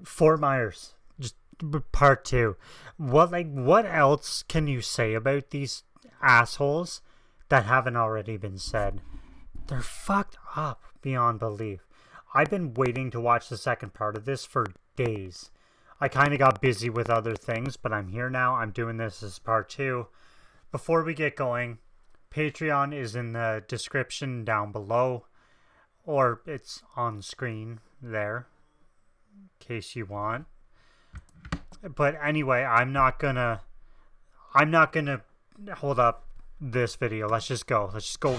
Fort Myers, just part two. What else can you say about these assholes that haven't already been said? They're fucked up beyond belief. I've been waiting to watch the second part of this for days. I kind of got busy with other things, but I'm here now. I'm doing this as part two. Before we get going, Patreon is in the description down below, or it's on screen there, in case you want. But anyway, I'm not gonna hold up this video. Let's just go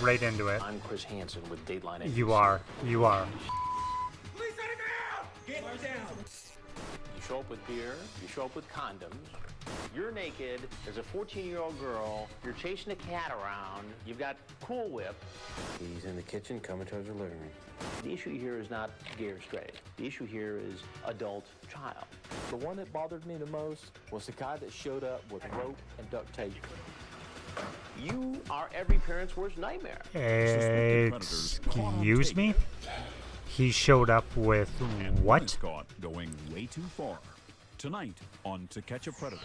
right into it. I'm Chris Hansen with Dateline NBC. You are. Police on the ground! Get down! You show up with beer, you show up with condoms, you're naked, there's a 14-year-old girl, you're chasing a cat around, you've got Cool Whip. He's in the kitchen coming towards the living room. The issue here is not gay or straight. The issue here is adult child. The one that bothered me the most was the guy that showed up with rope and duct tape. You are every parent's worst nightmare. Excuse me? He showed up with what? Caught going way too far. Tonight on To Catch a Predator.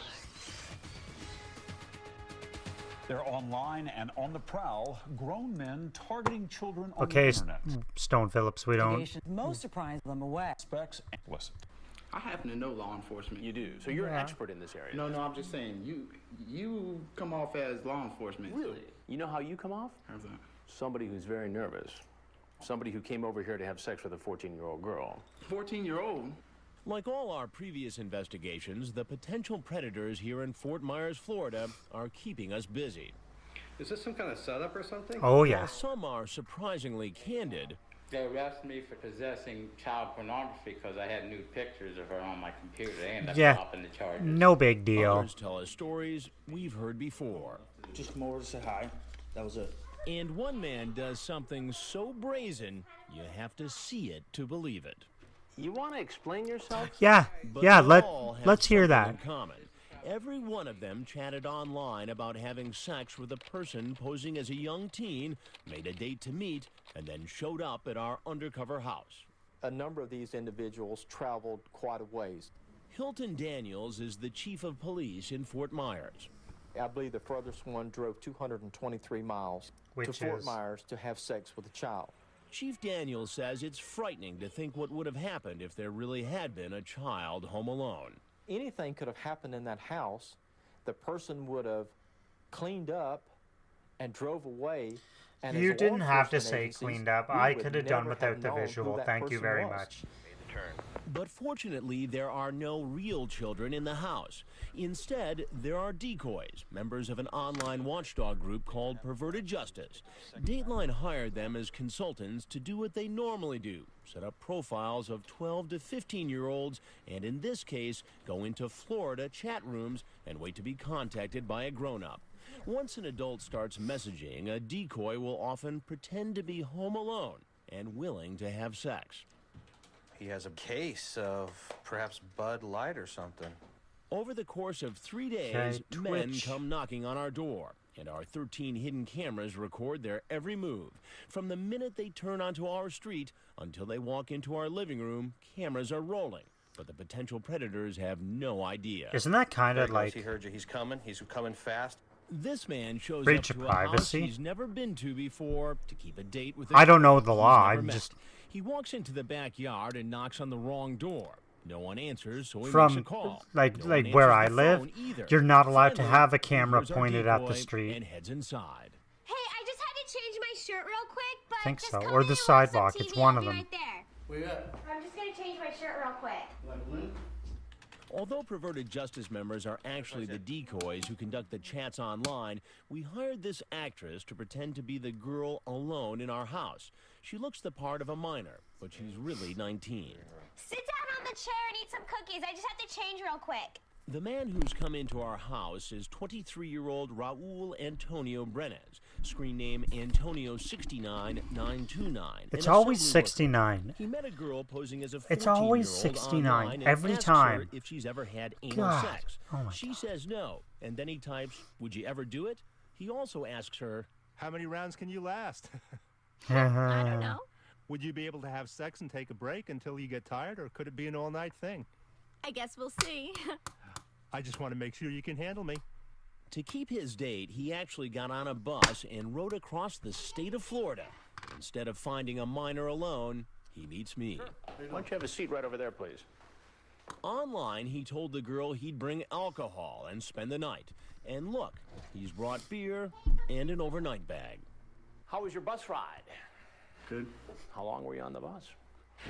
They're online and on the prowl. Grown men targeting children on the internet. Stone Phillips, we don't. Most surprised them away. Specs explicit. I happen to know law enforcement. You do. So you're an expert in this area. No, I'm just saying, you come off as law enforcement. Really? You know how you come off? How's that? Somebody who's very nervous. Somebody who came over here to have sex with a 14-year-old girl. 14-year-old? Like all our previous investigations, the potential predators here in Fort Myers, Florida, are keeping us busy. Is this some kind of setup or something? Oh, yeah. While some are surprisingly candid. They arrested me for possessing child pornography because I had nude pictures of her on my computer. They ended up dropping the charges. No big deal. Others tell us stories we've heard before. Just more to say hi. That was it. And one man does something so brazen, you have to see it to believe it. You want to explain yourself? Yeah, But yeah, they let's all have hear something that. in common. Every one of them chatted online about having sex with a person posing as a young teen, made a date to meet, and then showed up at our undercover house. A number of these individuals traveled quite a ways. Hilton Daniels is the chief of police in Fort Myers. I believe the furthest one drove 223 miles to Fort Myers to have sex with a child. Chief Daniels says it's frightening to think what would have happened if there really had been a child home alone. Anything could have happened in that house. The person would have cleaned up and drove away. And you didn't have to say cleaned up. I could have done without the visual. Thank you very much. But fortunately, there are no real children in the house. Instead, there are decoys, members of an online watchdog group called Perverted Justice. Dateline hired them as consultants to do what they normally do, set up profiles of 12 to 15-year-olds, and in this case, go into Florida chat rooms and wait to be contacted by a grown-up. Once an adult starts messaging, a decoy will often pretend to be home alone and willing to have sex. He has a case of perhaps Bud Light or something. Over the course of 3 days, men come knocking on our door, and our 13 hidden cameras record their every move. From the minute they turn onto our street until they walk into our living room, cameras are rolling. But the potential predators have no idea. Isn't that kind of like... He heard you. He's coming fast. This man shows breach up of to a house privacy? he's never been to before to keep a date with I don't know the he's law. never I'm met. just... He walks into the backyard and knocks on the wrong door. No one answers, so he makes a call. Like No one where answers I the live, phone either. you're not allowed to Finally, have a camera here's our pointed at the decoy street. and heads inside. Hey, I just had to change my shirt real quick, but Think just so. come Or in the and watch some sidewalk. TV. It's one I'll of be them. Right there. Where you at? I'm just gonna change my shirt real quick. Although Perverted Justice members are actually the decoys who conduct the chats online, we hired this actress to pretend to be the girl alone in our house. She looks the part of a minor, but she's really 19. Sit down on the chair and eat some cookies. I just have to change real quick. The man who's come into our house is 23-year-old Raul Antonio Brenes, screen name Antonio69929. It's always 69. He met a girl posing as a 14-year-old It's always 69 online and every asks time. her if she's ever had anal God. sex. Oh my She says no, and then he types, "Would you ever do it?" He also asks her, "How many rounds can you last?" I don't know. Would you be able to have sex and take a break until you get tired, or could it be an all-night thing? I guess we'll see. I just want to make sure you can handle me. To keep his date, he actually got on a bus and rode across the state of Florida. Instead of finding a minor alone, he meets me. Why don't you have a seat right over there, please? Online, he told the girl he'd bring alcohol and spend the night. And look, he's brought beer and an overnight bag. How was your bus ride? Good. How long were you on the bus?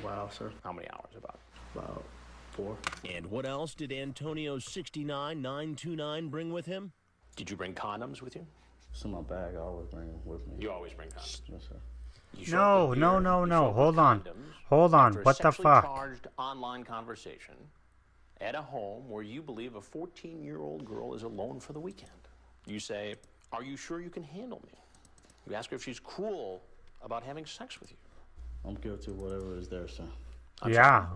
Wow, sir. How many hours about? About 4. And what else did Antonio 69929 bring with him? Did you bring condoms with you? It's in my bag. I always bring it with me. You always bring condoms. Yes, sir. No. Hold on. Hold on. What the fuck? Charged online conversation at a home where you believe a 14-year-old girl is alone for the weekend. You say, "Are you sure you can handle me?" You ask her if she's cool about having sex with you. I'm guilty of whatever is there, sir. Yeah,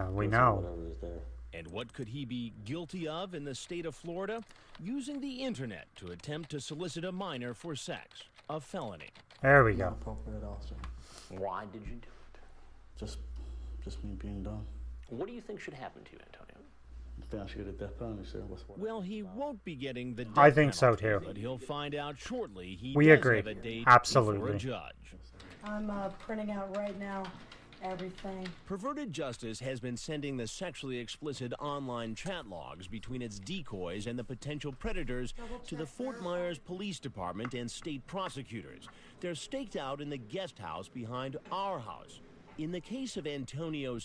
we know. Whatever is there. And what could he be guilty of in the state of Florida? Using the internet to attempt to solicit a minor for sex. A felony. There we go. Appropriate, officer. Why did you do it? Just me being dumb. What do you think should happen to you, Antonio? I think I should get a death penalty, sir. Well, he won't be getting the death I think so, penalty, too. But he'll find out shortly. We does agree. have a date Absolutely. before a judge. I'm printing out right now everything. Perverted Justice has been sending the sexually explicit online chat logs between its decoys and the potential predators to the Fort Myers Police Department and state prosecutors. They're staked out in the guest house behind our house. In the case of Antonio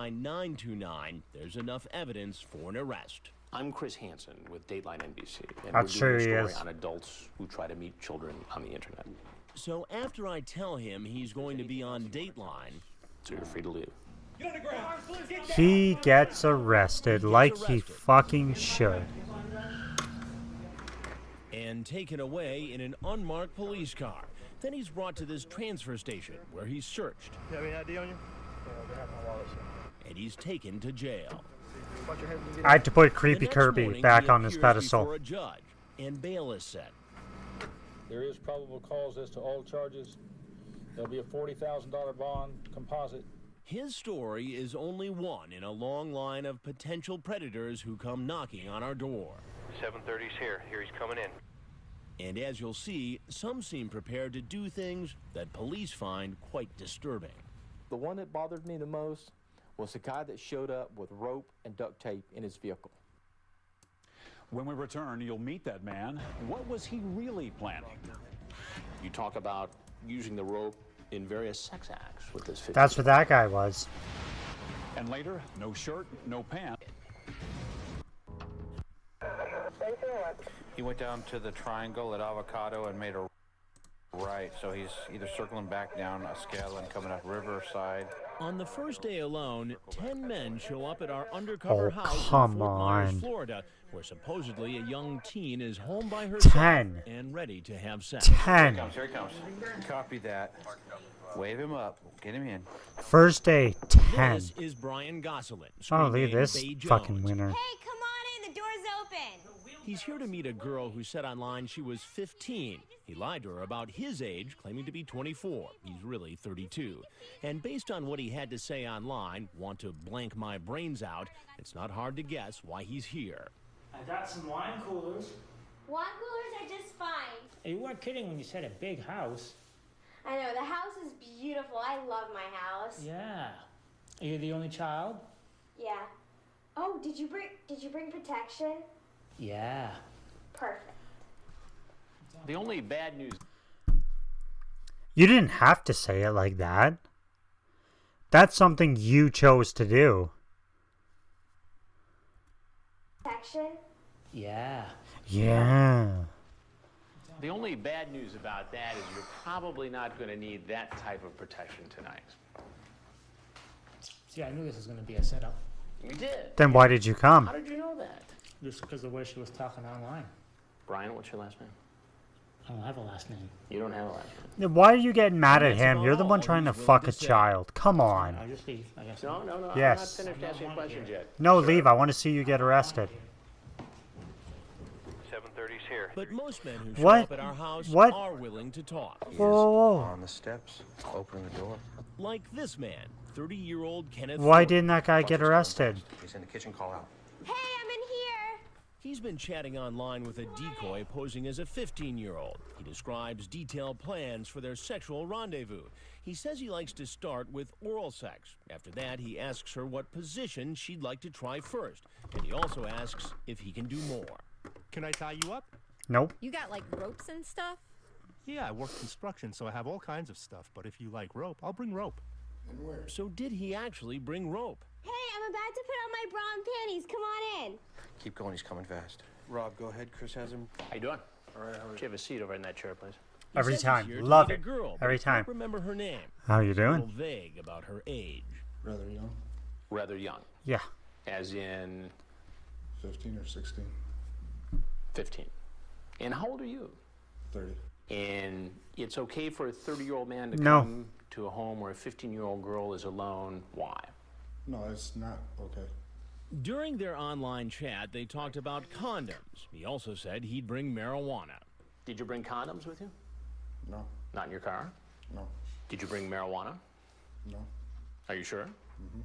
69929, there's enough evidence for an arrest. I'm Chris Hansen with Dateline NBC, and That's we're doing true, a he story is. on adults who try to meet children on the internet. So after I tell him he's going to be on Dateline, So you're free to leave. Get on the ground. Get down. He gets arrested like he fucking should. and taken away in an unmarked police car. Then he's brought to this transfer station where he's searched. You have any ID on you? And he's taken to jail. I had to put Creepy The next Kirby morning, back he on his appears pedestal. before a judge, and bail is set. There is probable cause as to all charges. There'll be a $40,000 bond composite. His story is only one in a long line of potential predators who come knocking on our door. 730's here. Here he's coming in. And as you'll see, some seem prepared to do things that police find quite disturbing. The one that bothered me the most was the guy that showed up with rope and duct tape in his vehicle. When we return, you'll meet that man. What was he really planning? You talk about using the rope in various sex acts with this 50. That's what that guy was. And later, no shirt, no pants. He went down to the triangle at Avocado and made a right, so he's either circling back down Escala and coming up Riverside. On the first day alone, 10 men show up at our undercover Oh, house come in Fort Myers, on. Florida, where supposedly a young teen is home by herself 10. and ready to have sex. 10. Here he comes. Copy that. Wave him up. Get him in. First day, 10. This is Brian Gosselin. Oh, look at screen this name Bay fucking Jones. winner. Hey, come on in. The door's open. He's here to meet a girl who said online she was 15. He lied to her about his age, claiming to be 24. He's really 32. And based on what he had to say online, want to blank my brains out, it's not hard to guess why he's here. I got some wine coolers. Wine coolers are just fine. You weren't kidding when you said a big house. I know, the house is beautiful. I love my house. Yeah. Are you the only child? Yeah. Oh, did you bring protection? Yeah. Perfect. The only bad news. You didn't have to say it like that. That's something you chose to do. Protection? Yeah. Yeah. The only bad news about that is you're probably not going to need that type of protection tonight. See, I knew this was going to be a setup. You did. Then why did you come? How did you know that? Just because of the way she was talking online. Brian, what's your last name? I don't have a last name. You don't have a last name. Then why are you getting mad at That's him? about You're the one all trying to he's willing fuck to a say. child. Come on. I'll just leave, I guess. No. Yes. I'm not finished asking questions yet. No, leave. I want to see you get arrested. 730's here. But most men who show What? up at our house What? are willing to talk. He is Whoa. on the steps, opening the door. Like this man, 30-year-old Kenneth Why Ford. didn't that guy get arrested? He's in the kitchen, call out. Hey, I'm in here. He's been chatting online with a decoy posing as a 15-year-old. He describes detailed plans for their sexual rendezvous. He says he likes to start with oral sex. After that, he asks her what position she'd like to try first. And he also asks if he can do more. Can I tie you up? Nope. You got like ropes and stuff? Yeah, I work construction, so I have all kinds of stuff. But if you like rope, I'll bring rope. And where? So did he actually bring rope? Hey, I'm about to put on my bra and panties. Come on in. Keep going, he's coming fast. Rob, go ahead. Chris has him. How you doing? All right, how are Should you have a seat over in that chair, please? He Every says he's time. here to Love meet it. a girl, but Every he can't time. remember her name. How you He's a little doing? vague about her age. Rather young. Rather young. Yeah. As in 15 or 16. 15. And how old are you? 30. And it's okay for a 30-year-old man to No. come to a home where a 15-year-old girl is alone. Why? No, it's not okay. During their online chat, they talked about condoms. He also said he'd bring marijuana. Did you bring condoms with you? No. Not in your car? No. Did you bring marijuana? No. Are you sure? Mm-hmm.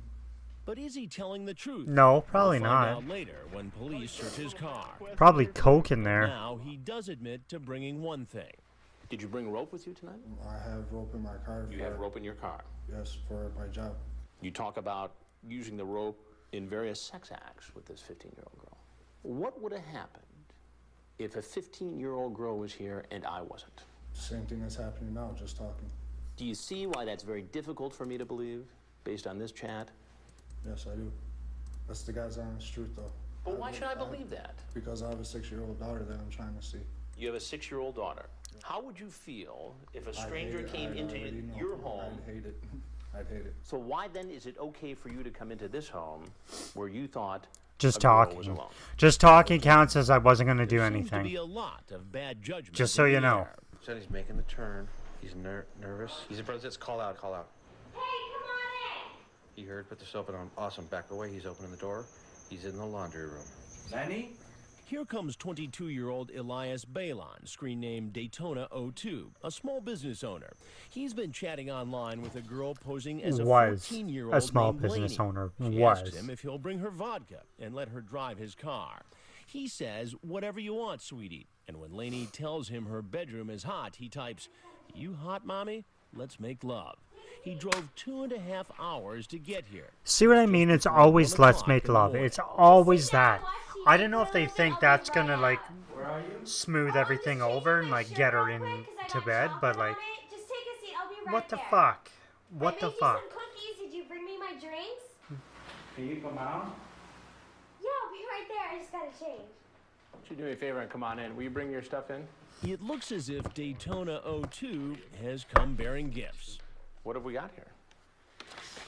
But is he telling the truth? No, probably We'll find not. out later when police search his car. Probably coke in there. Now he does admit to bringing one thing. Did you bring rope with you tonight? I have rope in my car. You have rope in your car. Yes, for my job. You talk about using the rope in various sex acts with this 15-year-old girl. What would have happened if a 15-year-old girl was here and I wasn't? Same thing that's happening now, just talking. Do you see why that's very difficult for me to believe based on this chat? Yes, I do. That's the God's honest truth, though. But why should I believe that? Because I have a 6-year-old daughter that I'm trying to see. You have a 6-year-old daughter. How would you feel if a I'd stranger hate it. came I'd into already know. your home? I'd hate it. I'd hate it. So why then is it okay for you to come into this home where you thought Just a girl was talking. alone? Just talking counts as I wasn't going to do There seems to be anything. a lot of bad judgment. Just so in you the know. air. Said he's making the turn. He's nervous. He's in front of this. Call out, call out. Hey, come on in. You heard, put this open on. Awesome, back away. He's opening the door. He's in the laundry room. Lenny? Here comes 22-year-old Elias Balon, screen name Daytona02, a small business owner. He's been chatting online with a girl posing as a Was 14-year-old a small named business Lainey. owner. She Was. asks him if he'll bring her vodka and let her drive his car. He says, "Whatever you want, sweetie." And when Lainey tells him her bedroom is hot, he types, "You hot, mommy? Let's make love." He drove 2.5 hours to get here. See what I mean? It's always let's make love. It's always that. I don't know if they think that's going to, like, smooth everything over and, like, get her into bed, but, like, Just take a seat. I'll be right what the there. fuck? What I the made you fuck? some cookies. Did you bring me my drinks? Can you come out? Yeah, I'll be right there. I just gotta change. Why don't you do me a favor and come on in? Will you bring your stuff in? It looks as if Daytona02 has come bearing gifts. What have we got here?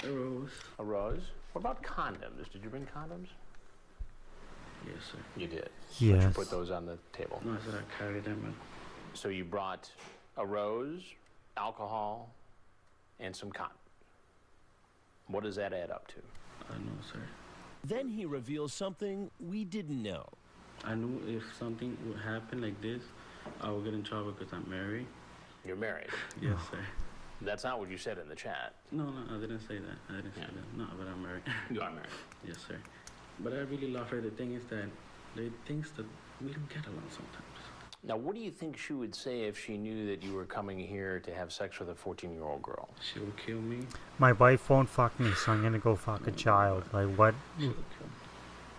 A rose. A rose? What about condoms? Did you bring condoms? Yes, sir. You did. Yes. Why don't you put those on the table? No, I said I carried them. So you brought a rose, alcohol, and some cotton. What does that add up to? I know, sir. Then he reveals something we didn't know. I knew if something would happen like this, I would get in trouble because I'm married. You're married. Yes, sir. That's not what you said in the chat. No, I didn't say that. I didn't say that. No, but I'm married. You are married. Yes, sir. But I really love her. The thing is that they thinks that we don't get along sometimes. Now, what do you think she would say if she knew that you were coming here to have sex with a 14-year-old girl? She will kill me. My wife won't fuck me, so I'm going to go fuck a child. Like, what? She will kill me.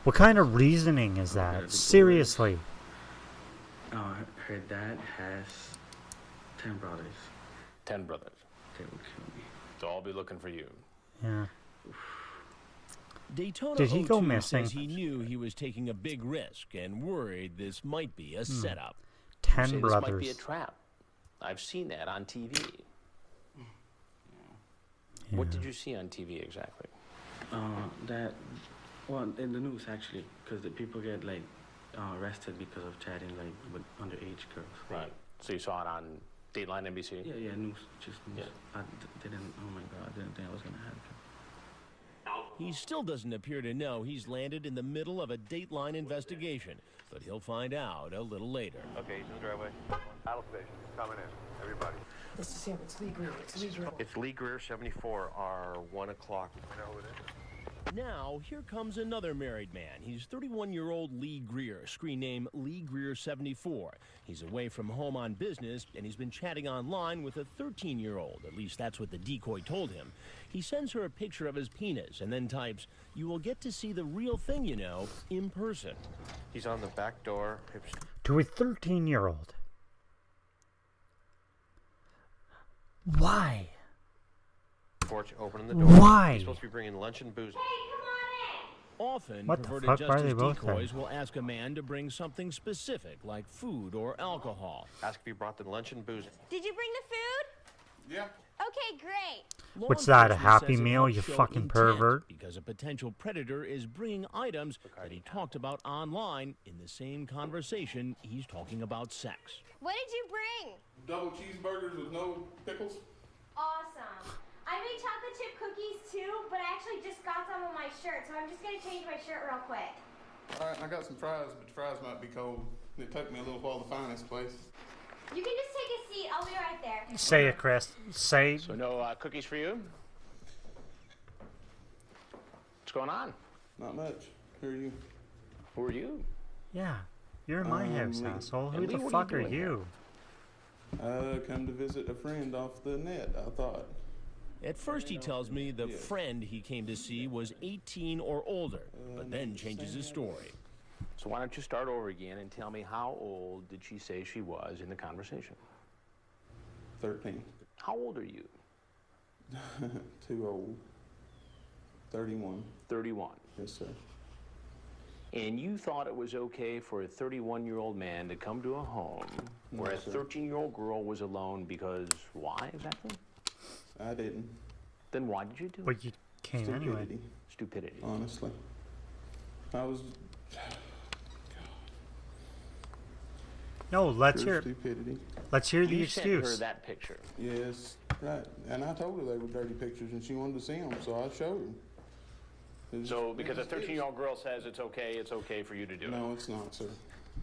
What kind of reasoning is that? Seriously. Her dad has 10 brothers. 10 brothers. They will kill me. They'll all be looking for you. Yeah. Daytona Did he go 02 missing? says he knew he was taking a big risk and worried this might be a setup. 10 Say brothers. This might be a trap. I've seen that on TV. What did you see on TV exactly? Well, in the news actually, because the people get like arrested because of chatting like with underage girls. Right. So you saw it on Dateline NBC? Yeah, news, just news. Yeah. I didn't. Oh my God, I didn't think I was gonna happen. He still doesn't appear to know he's landed in the middle of a Dateline investigation, but he'll find out a little later. Okay, he's in the driveway. Battle station, coming in. Everybody. This is him. It's Lee Greer. It's Lee Greer. It's Lee Greer, 74, our 1 o'clock. I know who it is. Now, here comes another married man. He's 31-year-old Lee Greer, screen name Lee Greer 74. He's away from home on business, and he's been chatting online with a 13-year-old. At least that's what the decoy told him. He sends her a picture of his penis and then types, "You will get to see the real thing, you know, in person." He's on the back door. To a 13-year-old. Why? Porch, opening the door. Why? He's supposed to be bringing lunch and booze. Often, What the perverted fuck? Why are justice they both decoys there? will ask a man to bring something specific, like food or alcohol. Ask if he brought the lunch and booze. Did you bring the food? Yeah. Okay, great. What's that, a Law Happy enforcement says it Meal, helps you show fucking intent pervert? Because a potential predator is bringing items that he talked about online in the same conversation he's talking about sex. What did you bring? Double cheeseburgers with no pickles. Awesome. I made chocolate chip cookies too, but I actually just got some on my shirt, so I'm just gonna change my shirt real quick. All right, I got some fries, but the fries might be cold. It took me a little while to find this place. You can just take a seat. I'll be right there. Say it, Chris. Say. So no cookies for you? What's going on? Not much. Who are you? Who are you? Yeah. You're in my house, Lee. asshole. Who And the Lee, what fuck are are you doing you? Come to visit a friend off the net, I thought. At first, he tells me the friend he came to see was 18 or older, but then changes his story. So why don't you start over again and tell me how old did she say she was in the conversation? 13. How old are you? Too old. 31. 31. Yes, sir. And you thought it was okay for a 31-year-old man to come to a home where a sir. 13-year-old girl was alone because why exactly? I didn't. Then why did you do it? But you came anyway. Stupidity. Honestly. I was... No, let's Pure hear. stupidity. Let's hear the You sent her excuse. that picture. Yes, right. And I told her they were dirty pictures and she wanted to see them, so I showed her. So because a 13-year-old girl says it's okay for you to do it. No, it's not, sir.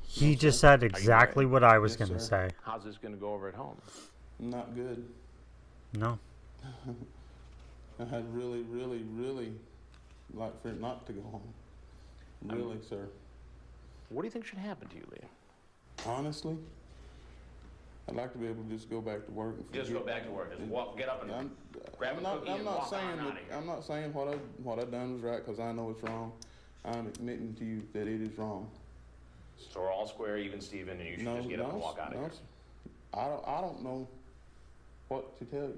He just said exactly what I was going to say. How's this going to go over at home? Not good. No. I had really, really, really like for it not to go home. Really, sir. What do you think should happen to you, Lee? Honestly, I'd like to be able to just go back to work. And Just go back to work. Just walk, get up and grab a cookie and walk on out of here. I'm not saying what I done was right because I know it's wrong. I'm admitting to you that it is wrong. So we're all square, even Steven, and you should just get up and walk out of here. I don't know what to tell you,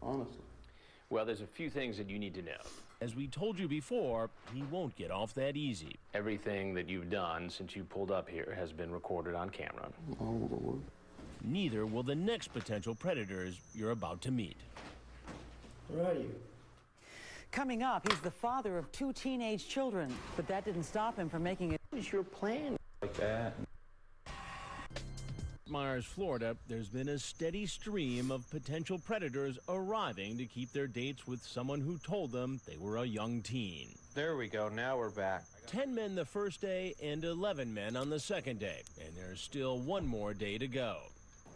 honestly. Well, there's a few things that you need to know. As we told you before, he won't get off that easy. Everything that you've done since you pulled up here has been recorded on camera. Oh, Lord. Neither will the next potential predators you're about to meet. Where are you? Coming up, he's the father of 2 teenage children, but that didn't stop him from making it. What is your plan? Like that. Myers, Florida, there's been a steady stream of potential predators arriving to keep their dates with someone who told them they were a young teen. There we go. Now we're back. 10 men the first day and 11 men on the second day, and there's still one more day to go.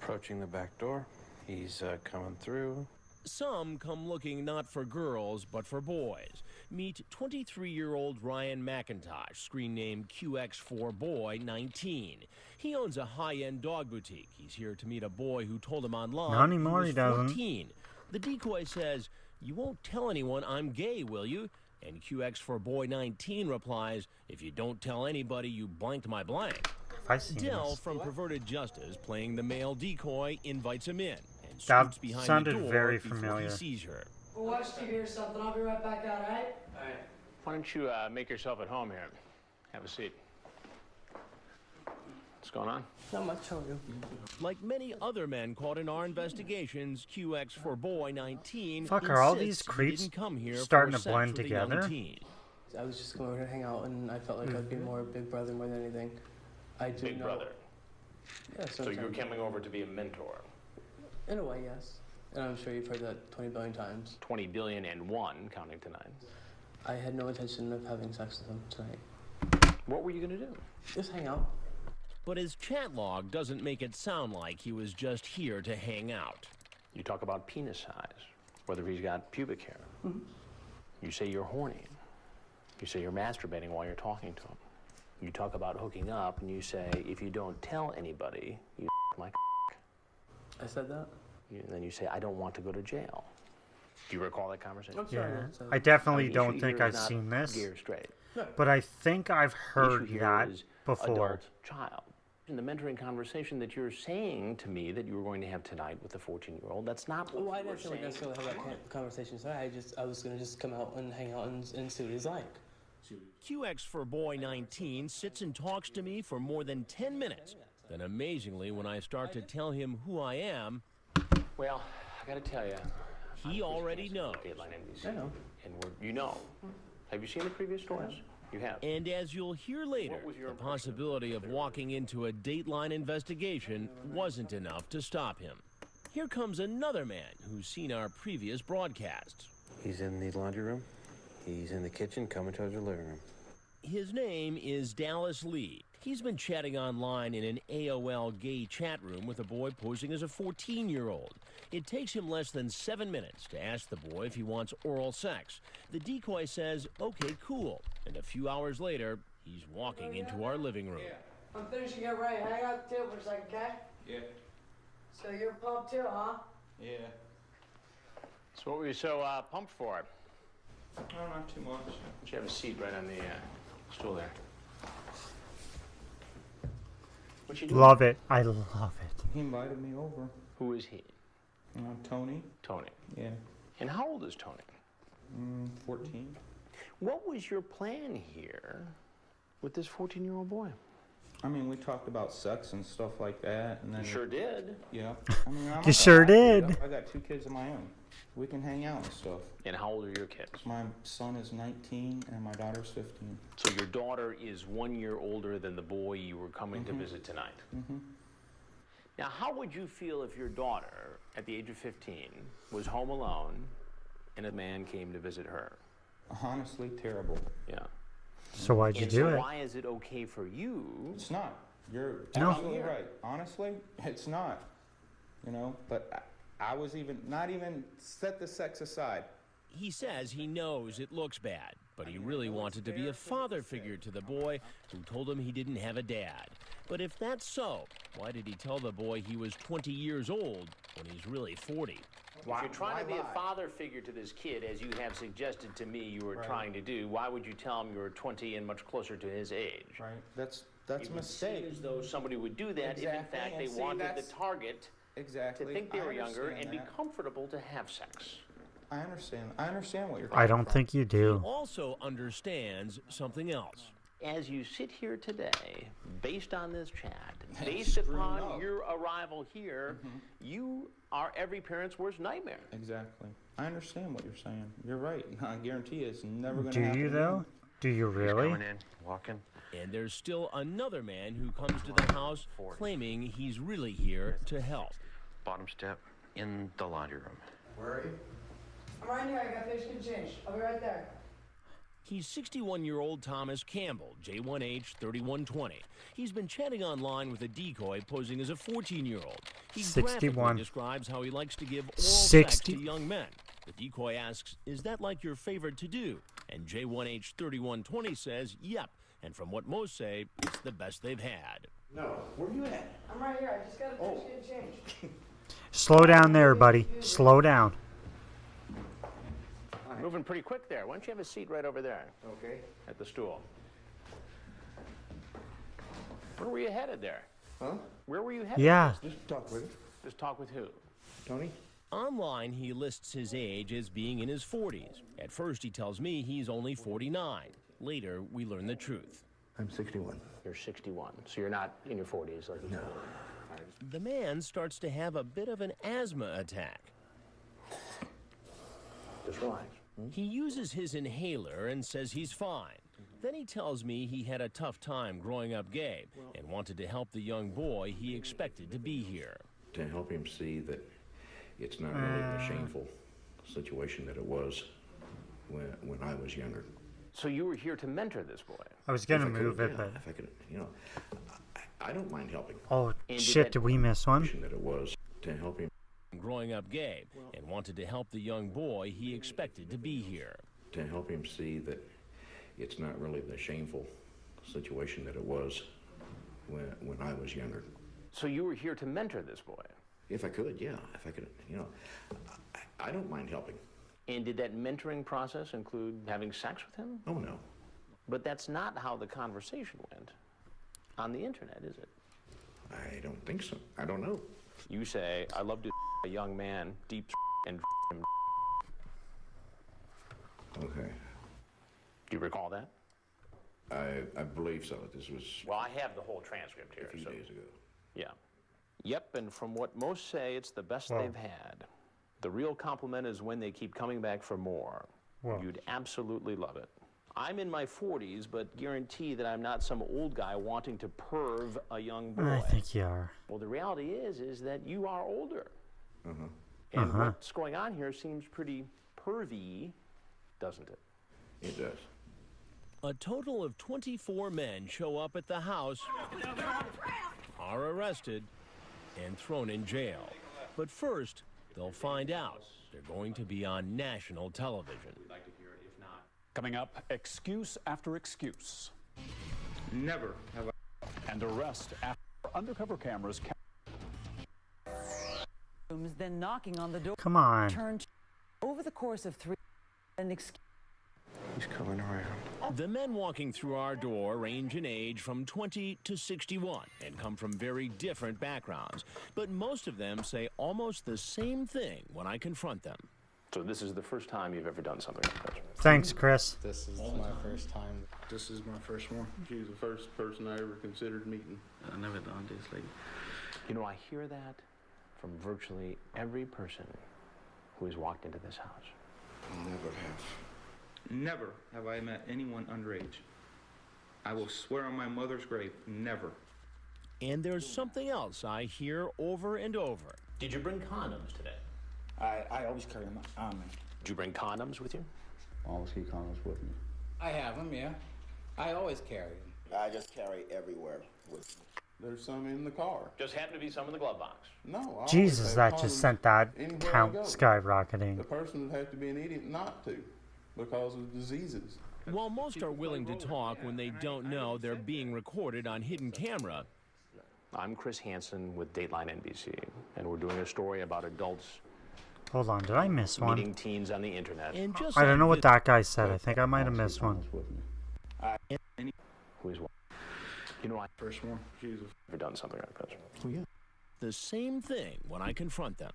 Approaching the back door. He's coming through. Some come looking not for girls, but for boys. Meet 23-year-old Ryan McIntosh, screen name QX4Boy 19. He owns a high-end dog boutique. He's here to meet a boy who told him online Not anymore, he he was doesn't. 14. The decoy says, "You won't tell anyone I'm gay, will you?" And QX4Boy 19 replies, "If you don't tell anybody you blanked my blank." I've seen Dell this. from Perverted Justice, playing the male decoy, invites him in and That scoots behind sounded the door very before familiar. he sees her. Well, watch you hear something. I'll be right back out, all right? All right. Why don't you make yourself at home here? Have a seat. What's going on? Not much, how are you? Like many other men caught in our investigations, QX4Boy 19 Fuck, are all insists these he creeps didn't come here starting for to sex blend with a young together? teen. I was just going over to hang out, and I felt like I'd be more big brother more than anything. I do Big know. brother. Yeah, So you're sometimes. coming over to be a mentor. In a way, yes. And I'm sure you've heard that 20 billion times. 20 billion and one, counting to 9. I had no intention of having sex with him tonight. What were you going to do? Just hang out. But his chat log doesn't make it sound like he was just here to hang out. You talk about penis size, whether he's got pubic hair. Mm-hmm. You say you're horny. You say you're masturbating while you're talking to him. You talk about hooking up, and you say, if you don't tell anybody, you my I said that? And then you say, I don't want to go to jail. Do you recall that conversation? Yeah, I definitely The don't issue think here I've is not seen this, gear straight. but I think I've The issue heard here that is before. Adult, child. In the mentoring conversation that you're saying to me that you were going to have tonight with the 14-year-old, that's not what Well, I you were didn't feel like saying. necessarily have that conversation tonight. I was gonna just come out and hang out and see what he's like. QX for Boy 19 sits and talks to me for more than 10 minutes. Then amazingly, when I start to tell him who I am, well, I gotta tell you, he already knows. I know. And you know. Have you seen the previous stories? You have. And as you'll hear later, the possibility of walking into a Dateline investigation wasn't enough to stop him. Here comes another man who's seen our previous broadcasts. He's in the laundry room. He's in the kitchen, coming towards the living room. His name is Dallas Lee. He's been chatting online in an AOL gay chat room with a boy posing as a 14-year-old. It takes him less than 7 minutes to ask the boy if he wants oral sex. The decoy says, okay, cool. And a few hours later, he's walking into our living room. I'm finishing it right. Hang out too for a second, okay? Yeah. So you're pumped too, huh? Yeah. So what were you so pumped for? Oh, not too much. You should have a seat right on the stool there. What you doing? Love it. I love it. He invited me over. Who is he? Tony. Tony. Yeah. And how old is Tony? 14. What was your plan here with this 14-year-old boy? I mean, we talked about sex and stuff like that, and then You sure did. Yeah. I mean, I'm You sure did. I got 2 kids of my own. We can hang out and stuff. And how old are your kids? My son is 19 and my daughter's 15. So your daughter is 1 year older than the boy you were coming to visit tonight. Mm-hmm. Now, how would you feel if your daughter, at the age of 15, was home alone and a man came to visit her? Honestly, terrible. Yeah. So why'd you And do so it? why is it okay for you? It's not. You're No. absolutely right. Honestly, it's not. You know, but I was not even set the sex aside. He says he knows it looks bad, but he really wanted to be a father figure to the boy who told him he didn't have a dad. But if that's so, why did he tell the boy he was 20 years old when he's really 40? If you're trying to be a father figure to this kid, as you have suggested to me you were Right. trying to do, why would you tell him you were 20 and much closer to his age? Right. That's a It would mistake. seem as though somebody would do that if, in Exactly, fact, and they see, wanted the that's- target Exactly. to think they I were younger understand and be that. comfortable to have sex. I understand. I understand what you're. I don't think you do. Also understands something else. As you sit here today, based on this chat, based upon your arrival here, you are every parent's worst nightmare. Exactly. I understand what you're saying. You're right. I guarantee it's never going to Do happen. you though? again. Do you really? Coming in, walking. And there's still another man who comes to the house claiming he's really here to help. Bottom step in the laundry room. Where are you? I'm right here. I got fish and change. I'll be right there. He's 61-year-old Thomas Campbell, J1H3120. He's been chatting online with a decoy posing as a 14-year-old. He 61. graphically describes how he likes to give oral 60. sex to young men. The decoy asks, is that like your favorite to do? And J1H3120 says, yep. And from what most say, it's the best they've had. No, where you at? I'm right here. I just got a fish and change. Slow down there, buddy. Slow down. Moving pretty quick there. Why don't you have a seat right over there? Okay. At the stool. Where were you headed there? Huh? Where were you headed? Yeah. Just talk with him. Just talk with who? Tony? Online, he lists his age as being in his 40s. At first, he tells me he's only 49. Later, we learn the truth. I'm 61. You're 61, so you're not in your 40s like you No. The man starts to have a bit of an asthma attack. Just relax. He uses his inhaler and says he's fine. Then he tells me he had a tough time growing up gay and wanted to help the young boy he expected to be here. To help him see that it's not really the shameful situation that it was. when I was younger. So you were here to mentor this boy? I was gonna move it, yeah, but if I could, I don't mind helping. oh shit! Did we miss one? That it was to help him. Growing up gay and wanted to help the young boy he expected to be here. To help him see that it's not really the shameful situation that it was when I was younger. So you were here to mentor this boy? If I could, yeah. If I could, I don't mind helping. And did that mentoring process include having sex with him? Oh, no. But that's not how the conversation went on the internet, is it? I don't think so. I don't know. You say, I love to a young man, deep and him. Okay. Do you recall that? I believe so. This was Well, I have the whole transcript here. a few days ago. Yeah. Yep, and from what most say, it's the best they've had. The real compliment is when they keep coming back for more. Whoa. You'd absolutely love it. I'm in my 40s, but guarantee that I'm not some old guy wanting to perv a young boy. I think you are. Well, the reality is that you are older. Uh-huh. And what's going on here seems pretty pervy, doesn't it? It does. A total of 24 men show up at the house, are arrested, and thrown in jail. But first, they'll find out they're going to be on national television. Coming up, excuse after excuse. Never have I. And arrest after undercover cameras. Then knocking on the door. Come on. Turned over the course of 3 an excuse. He's coming around. The men walking through our door range in age from 20 to 61 and come from very different backgrounds. But most of them say almost the same thing when I confront them. So this is the first time you've ever done something like that? Thanks, Chris. This is my first time. This is my first one. She's the first person I ever considered meeting. I never done this. Like, You know, I hear that from virtually every person who has walked into this house. Never have. Never have I met anyone underage. I will swear on my mother's grave, never. And there's something else I hear over and over. Did you bring condoms today? I always carry them on me. Did you bring condoms with you? Always keep condoms with me. I have them, yeah. I always carry them. I just carry everywhere with me. There's some in the car. Just happened to be some in the glove box. No. I Jesus, always that have just condoms sent that anywhere I count go. skyrocketing. The person would have to be an idiot not to, because of diseases. While most are willing to talk when they don't know they're being recorded on hidden camera, I'm Chris Hansen with Dateline NBC, and we're doing a story about adults Hold on, did I miss one? meeting teens on the internet. and just I don't know like what that guy said. I think I might have missed one. Who is what? You know, I First one. She's never done something like that. Oh, yeah. the same thing when I confront them.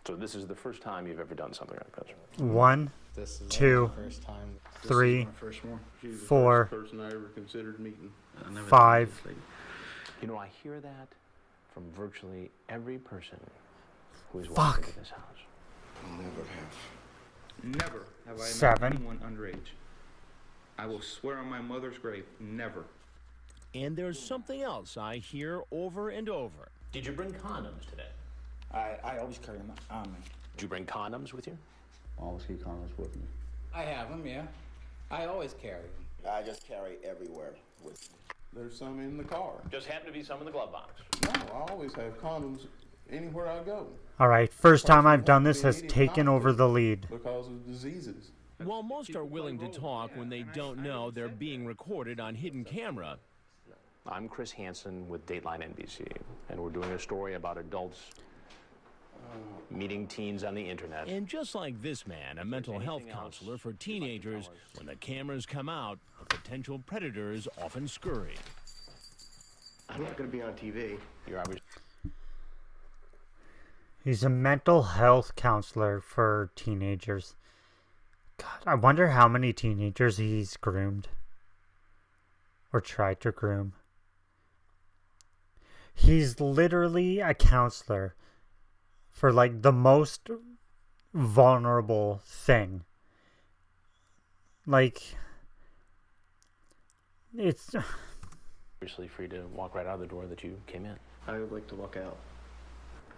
So this is the first time you've ever done something like that. 1, This is 2, my first time. This 3, is my first one. She's the 4, first person I ever considered meeting. I never done 5. this. Like, You know, I hear that from virtually every person who has walked into this house. Never have. Never have I 7. met anyone underage. I will swear on my mother's grave, never. And there's something else I hear over and over. Did you bring condoms today? I always carry them on me. Did you bring condoms with you? Always keep condoms with me. I have them, yeah. I always carry them. I just carry everywhere with me. There's some in the car. Just happened to be some in the glove box. No, I always have condoms anywhere I go. Alright, first time I've done this has taken over the lead. Because of diseases. While most are willing to talk when they don't know they're being recorded on hidden camera, I'm Chris Hansen with Dateline NBC, and we're doing a story about adults meeting teens on the internet. and just like this man, a mental health counselor for teenagers, when the cameras come out, the potential predators often scurry. I'm not going to be on TV. You're obviously He's a mental health counselor for teenagers. God, I wonder how many teenagers he's groomed. Or tried to groom. He's literally a counselor for like the most vulnerable thing. Like, it's obviously free to walk right out of the door that you came in. I would like to walk out.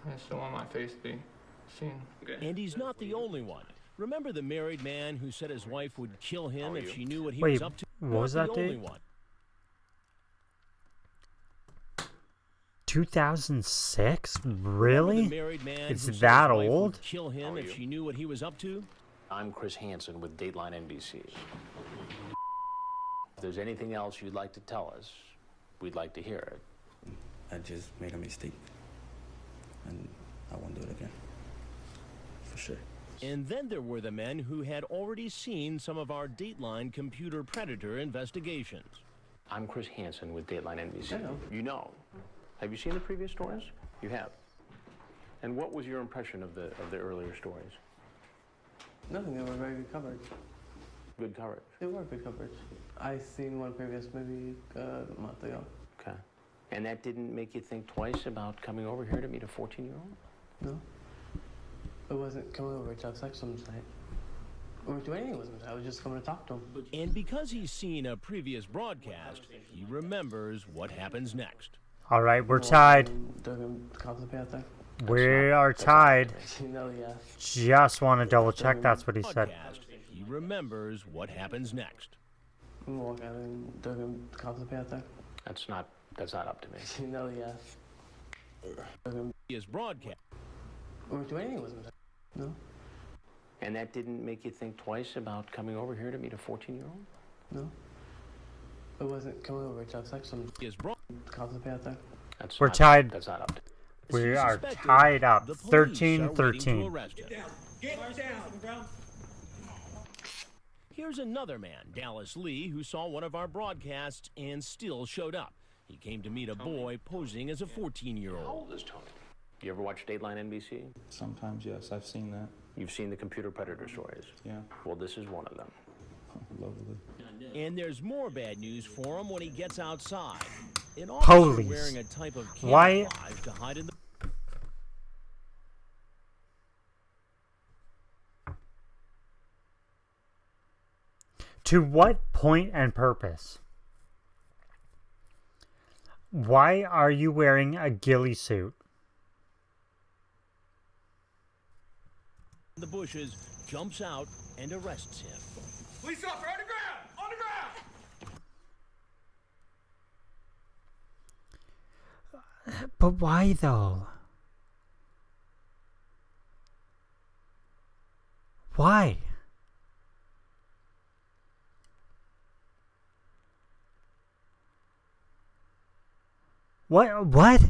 I just don't want my face to be seen. And he's not the only one. Remember the married man who said his wife would kill him if she knew what he Wait, was up to? what was Not that the only date? one. 2006? Remember Really? the married man It's who said that his wife old? would kill him if she knew what he was up to? I'm Chris Hansen with Dateline NBC. If there's anything else you'd like to tell us, we'd like to hear it. I just made a mistake, and I won't do it again. For sure. And then there were the men who had already seen some of our Dateline computer predator investigations. I'm Chris Hansen with Dateline NBC. Hello. You know. Have you seen the previous stories? You have. And what was your impression of the earlier stories? Nothing, they were very good coverage. Good coverage. They were good coverage. I seen one previous maybe a month ago. Okay. And that didn't make you think twice about coming over here to meet a 14-year-old? No. It wasn't coming over to have sex some night. Or do anything with him. I was just coming to talk to him. And because he's seen a previous broadcast, he remembers what happens next. All right, we're tied. They're going to constantly out there. We are tied. You know, yeah. Just want to double check that's what he said. He remembers what happens next. I'm walking out and they're going to constantly out there. That's not up to me. You know, yeah. His broadcast. Or do anything with him. No. And that didn't make you think twice about coming over here to meet a 14-year-old? No. It wasn't coming over to have sex some constantly out there. We're tied. That's not up to me. We are tied up. 13-13. Get down. Here's another man, Dallas Lee, who saw one of our broadcasts and still showed up. He came to meet a boy posing as a 14-year-old. How old is Tony? You ever watch Dateline NBC? Sometimes, yes, I've seen that. You've seen the computer predator stories? Yeah. Well, this is one of them. Lovely. And there's more bad news for him when he gets outside. An Police. officer wearing a type of Why- camouflage to hide in the... To what point and purpose? Why are you wearing a ghillie suit? the bushes, jumps out, and arrests him. Police officer on the ground! On the ground! But why though? Why? What?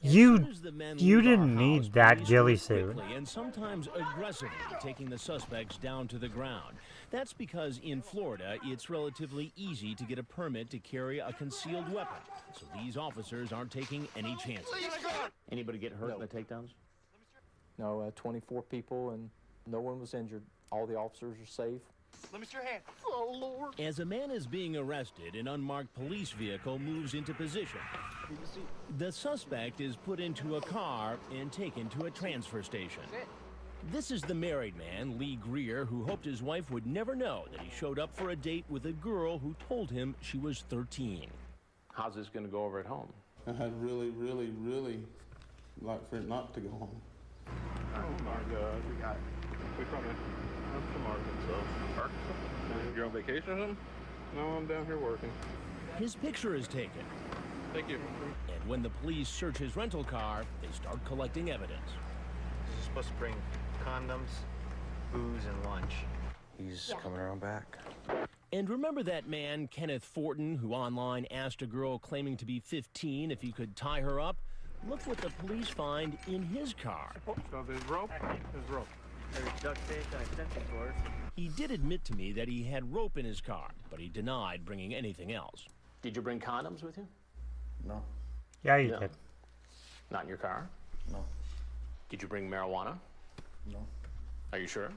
You didn't need that ghillie suit. And sometimes aggressively taking the suspects down to the ground. That's because in Florida, it's relatively easy to get a permit to carry a concealed weapon. So these officers aren't taking any chances. Anybody get hurt in the takedowns? No, 24 people and no one was injured. All the officers are safe. Let me see your hand. Oh, Lord. As a man is being arrested, an unmarked police vehicle moves into position. The suspect is put into a car and taken to a transfer station. This is the married man, Lee Greer, who hoped his wife would never know that he showed up for a date with a girl who told him she was 13. How's this going to go over at home? I had really like for it not to go home. Oh my God, we coming. I'm from Arkansas. Arkansas? You're on vacation or something? No, I'm down here working. His picture is taken. Thank you. And when the police search his rental car, they start collecting evidence. This is supposed to bring condoms, booze, and lunch. He's coming around back. And remember that man, Kenneth Fortin, who online asked a girl claiming to be 15 if he could tie her up? Look what the police find in his car. So there's rope. There's rope. There's duct tape and extension cords. He did admit to me that he had rope in his car, but he denied bringing anything else. Did you bring condoms with you? No. Yeah, you did. Not in your car? No. Did you bring marijuana? No. Are you sure?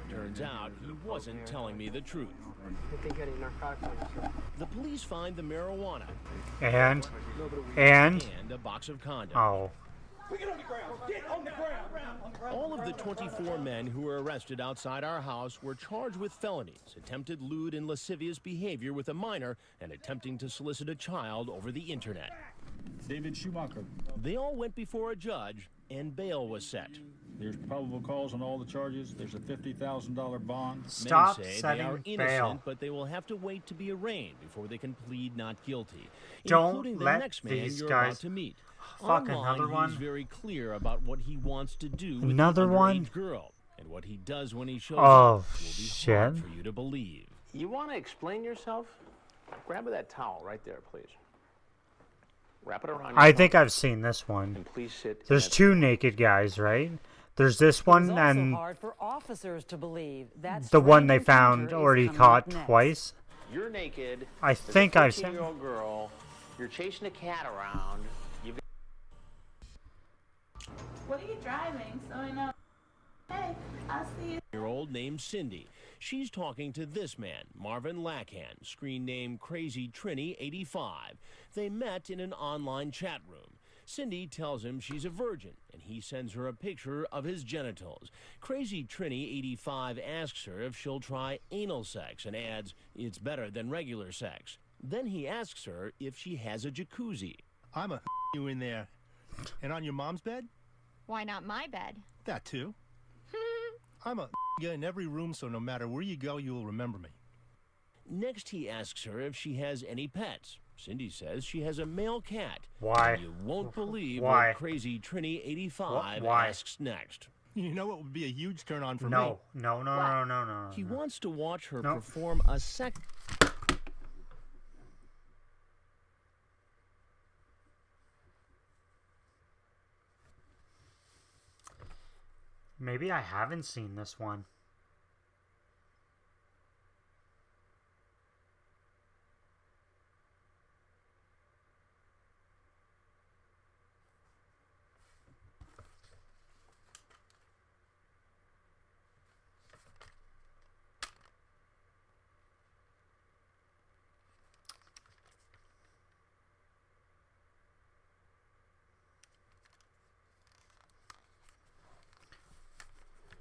Turns out he wasn't telling me the truth. I think any narcotics on the truck. The police find the marijuana. And a box of condoms. Oh. Get on the ground! Get on the ground! All of the 24 men who were arrested outside our house were charged with felonies, attempted lewd and lascivious behavior with a minor, and attempting to solicit a child over the internet. David Schumacher. They all went before a judge, and bail was set. There's probable cause on all the charges. There's a $50,000 bond. Stop Many say they setting are innocent, bail. but they will have to wait to be arraigned before they can plead not guilty, Don't including the let next man these you're guys... about to meet. Fuck, Online, another one? he's very clear about what he wants to do with Another the one? underage girl, and what he does when he shows Oh, up will be shit. hard for you to believe. You want to explain yourself? Grab that towel right there, please. Wrap it around your I think I've seen this one. and please sit. There's two naked guys, right? There's this one It's also and hard for officers to believe that the one they strange found encounter is already coming caught up next. twice. You're naked. I There's think a I've seen... 14-year-old girl. You're chasing a cat around. You've What are you driving? So I know. Hey, I'll see you. Year-old named Cindy. She's talking to this man, Marvin Lachan, screen name Crazy Trini 85. They met in an online chat room. Cindy tells him she's a virgin, and he sends her a picture of his genitals. Crazy Trini 85 asks her if she'll try anal sex and adds, it's better than regular sex. Then he asks her if she has a jacuzzi. I'm a you in there. And on your mom's bed? Why not my bed? That too. I'm a you in every room, so no matter where you go, you'll remember me. Next, he asks her if she has any pets. Cindy says she has a male cat. Why? And you won't believe Why? what Crazy Trini 85 Why? asks next. You know what would be a huge turn on for me? No, no, no, no, no, no. He wants to watch her No. perform a sex... Maybe I haven't seen this one.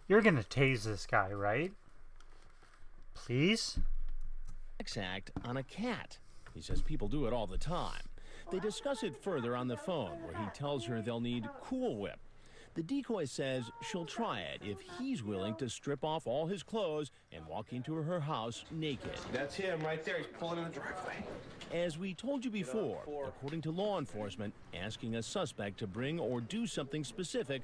You're gonna tase this guy, right? Please? sex act on a cat. He says people do it all the time. They discuss it further on the phone, where he tells her they'll need Cool Whip. The decoy says she'll try it if he's willing to strip off all his clothes and walk into her house naked. That's him right there. He's pulling in the driveway. As we told you before, according to law enforcement, asking a suspect to bring or do something specific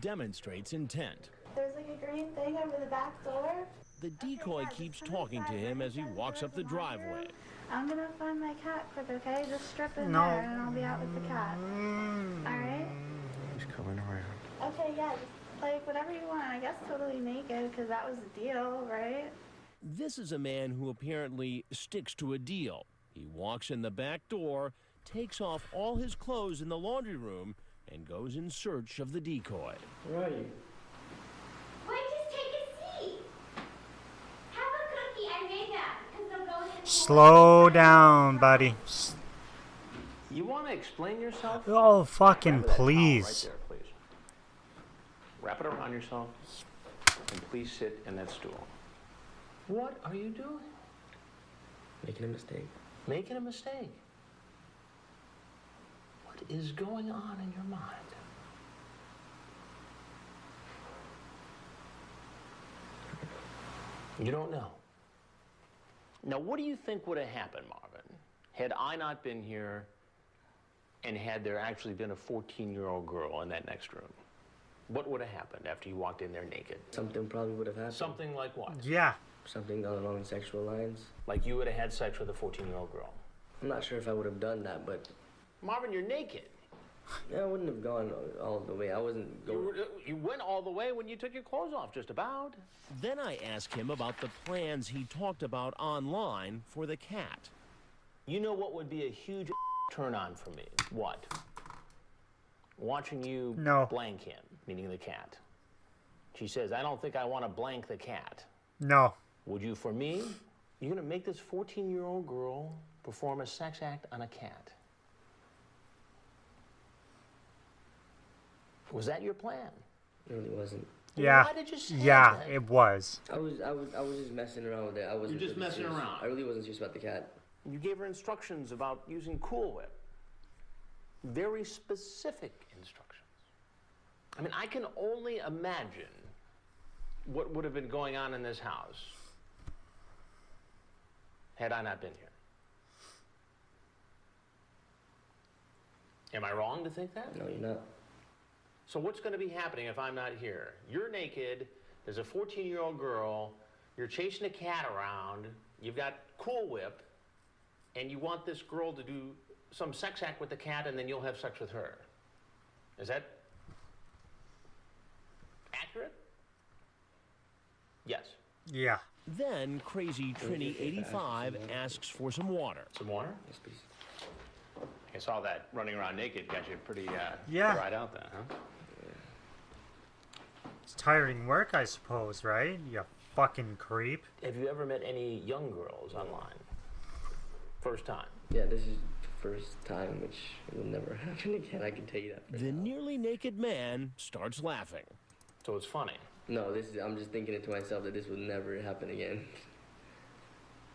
demonstrates intent. There's like a green thing over the back door. The decoy keeps talking to him as he walks up the driveway. I'm gonna find my cat quick, okay? Just strip in No. there and I'll be out with the cat. Alright? He's coming around. Okay, yeah, just like whatever you want. I guess totally naked, because that was the deal, right? This is a man who apparently sticks to a deal. He walks in the back door, takes off all his clothes in the laundry room, and goes in search of the decoy. Where are you? Wait, just take a seat. Have a cookie. I made that because they'll go in. Slow down, buddy. You want to explain yourself? Oh, fucking Grab that towel please. Right there, please. Wrap it around yourself, and please sit in that stool. What are you doing? Making a mistake. Making a mistake. What is going on in your mind? You don't know. Now, what do you think would have happened, Marvin, had I not been here and had there actually been a 14-year-old girl in that next room? What would have happened after you walked in there naked? Something probably would have happened. Something like what? Yeah. Something along sexual lines. Like you would have had sex with a 14-year-old girl? I'm not sure if I would have done that, but... Marvin, you're naked. Yeah, I wouldn't have gone all the way. I wasn't going... You went all the way when you took your clothes off, just about. Then I ask him about the plans he talked about online for the cat. You know what would be a huge turn on for me? What? Watching you blank him, meaning the cat. She says, I don't think I want to blank the cat. No. Would you for me? You're going to make this 14-year-old girl perform a sex act on a cat. Was that your plan? It really wasn't. Yeah. Why did you say yeah, that? it was. I was just messing around with it. I wasn't. You're just really messing serious. around. I really wasn't serious about the cat. You gave her instructions about using Cool Whip. very specific instructions. I mean, I can only imagine what would have been going on in this house had I not been here. Am I wrong to think that? No, you're not. So what's going to be happening if I'm not here? You're naked, there's a 14-year-old girl, you're chasing a cat around, you've got Cool Whip, and you want this girl to do some sex act with the cat, and then you'll have sex with her. Is that accurate? Yes. Yeah. Then Crazy Trini 85 asks for some water. Some water? Yes, please. I saw that running around naked got you pretty Yeah. dried out then, huh? It's tiring work, I suppose, right? You fucking creep. Have you ever met any young girls online? First time? Yeah, this is the first time, which will never happen again. I can tell you that. The nearly naked man starts laughing. So it's funny. No, I'm just thinking it to myself that this will never happen again.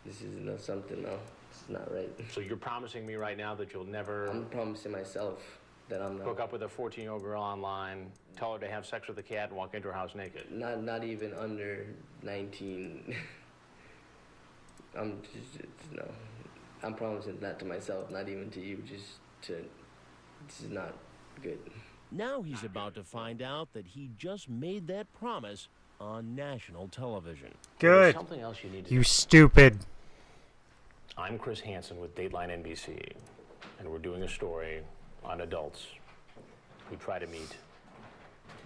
This is something, no. It's not right. So you're promising me right now that you'll never... I'm promising myself that I'm not... Hook up with a 14-year-old girl online, tell her to have sex with a cat, and walk into her house naked. Not even under 19. No. I'm promising that to myself, not even to you, this is not good. Now he's about to find out that he just made that promise on national television. Good. There's something else you need to You know. stupid. I'm Chris Hansen with Dateline NBC, and we're doing a story on adults who try to meet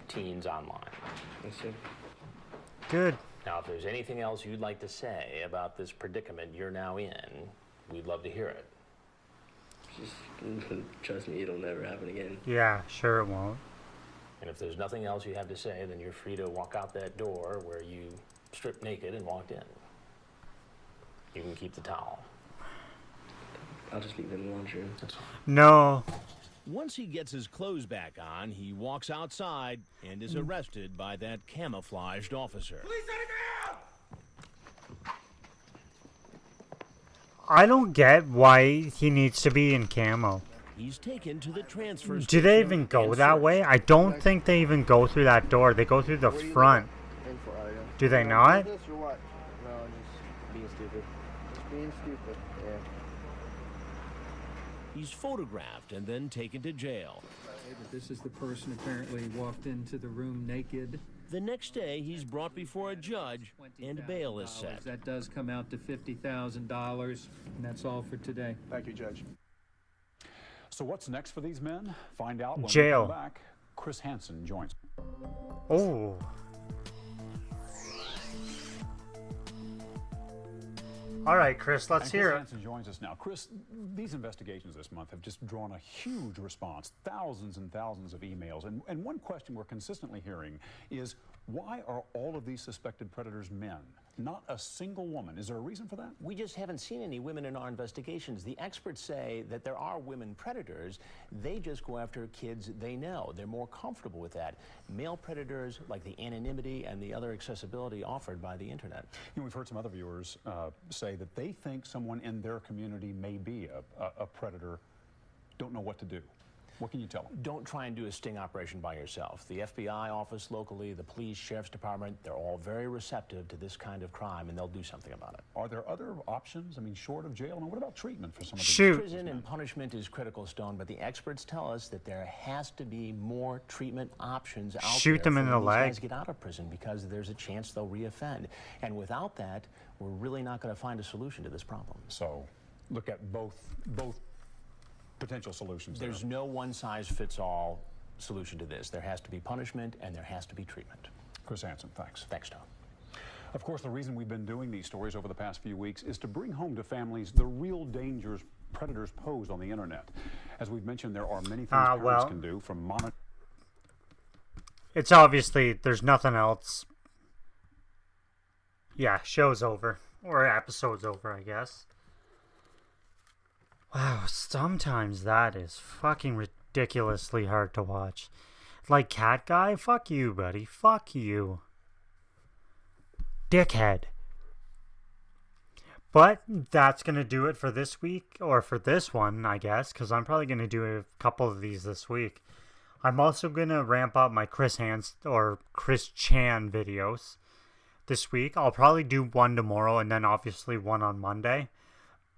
teens online. Yes, sir. Good. Now, if there's anything else you'd like to say about this predicament you're now in, we'd love to hear it. Just trust me, it'll never happen again. Yeah, sure it won't. And if there's nothing else you have to say, then you're free to walk out that door where you stripped naked and walked in. You can keep the towel. I'll just leave it in the laundry room. That's fine. No. Once he gets his clothes back on, he walks outside and is arrested by that camouflaged officer. I don't get why he needs to be in camo. He's taken to the transfer Do they even go that way? I don't think they even go through that door. They go through the front. Do they not? This or what? No, just being stupid. Just being stupid, yeah. He's photographed and then taken to jail. This is the person apparently walked into the room naked. The next day, he's brought before a judge and bail is set. That does come out to $50,000, and that's all for today. Thank you, Judge. So what's next for these men? Find out when Jail. we come back. Chris Hansen joins. Oh. All right, Chris, let's hear it. Chris Hansen joins us now. Chris, these investigations this month have just drawn a huge response, thousands and thousands of emails. And one question we're consistently hearing is, why are all of these suspected predators men? Not a single woman. Is there a reason for that? We just haven't seen any women in our investigations. The experts say that there are women predators. They just go after kids they know. They're more comfortable with that. Male predators like the anonymity and the other accessibility offered by the internet. You know, we've heard some other viewers say that they think someone in their community may be a predator, don't know what to do. What can you tell them? Don't try and do a sting operation by yourself. The FBI office locally, the police, sheriff's department, they're all very receptive to this kind of crime, and they'll do something about it. Are there other options? I mean, short of jail? And what about treatment for some of these? Shoot. Prison and punishment is critical, Stone, but the experts tell us that there has to be more treatment options out there. Shoot them in the for when these leg. guys get out of prison, because there's a chance they'll reoffend. And without that, we're really not going to find a solution to this problem. So look at both potential solutions. There's no one-size-fits-all solution to this. There has to be punishment and there has to be treatment. Chris Hansen, thanks. Thanks, Tom. Of course, the reason we've been doing these stories over the past few weeks is to bring home to families the real dangers predators pose on the internet. As we've mentioned, there are many things parents can do, from monitor. It's obviously there's nothing else. Yeah, show's over. Or episode's over, I guess. Wow, sometimes that is fucking ridiculously hard to watch. Like Cat Guy? Fuck you, buddy. Fuck you. Dickhead. But that's going to do it for this week, or for this one, I guess, because I'm probably going to do a couple of these this week. I'm also going to ramp up my Chris Chan videos this week. I'll probably do one tomorrow and then obviously one on Monday.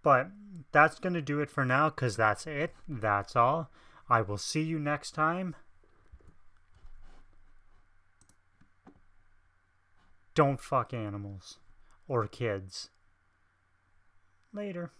But that's going to do it for now, because that's it. That's all. I will see you next time. Don't fuck animals or kids. Later.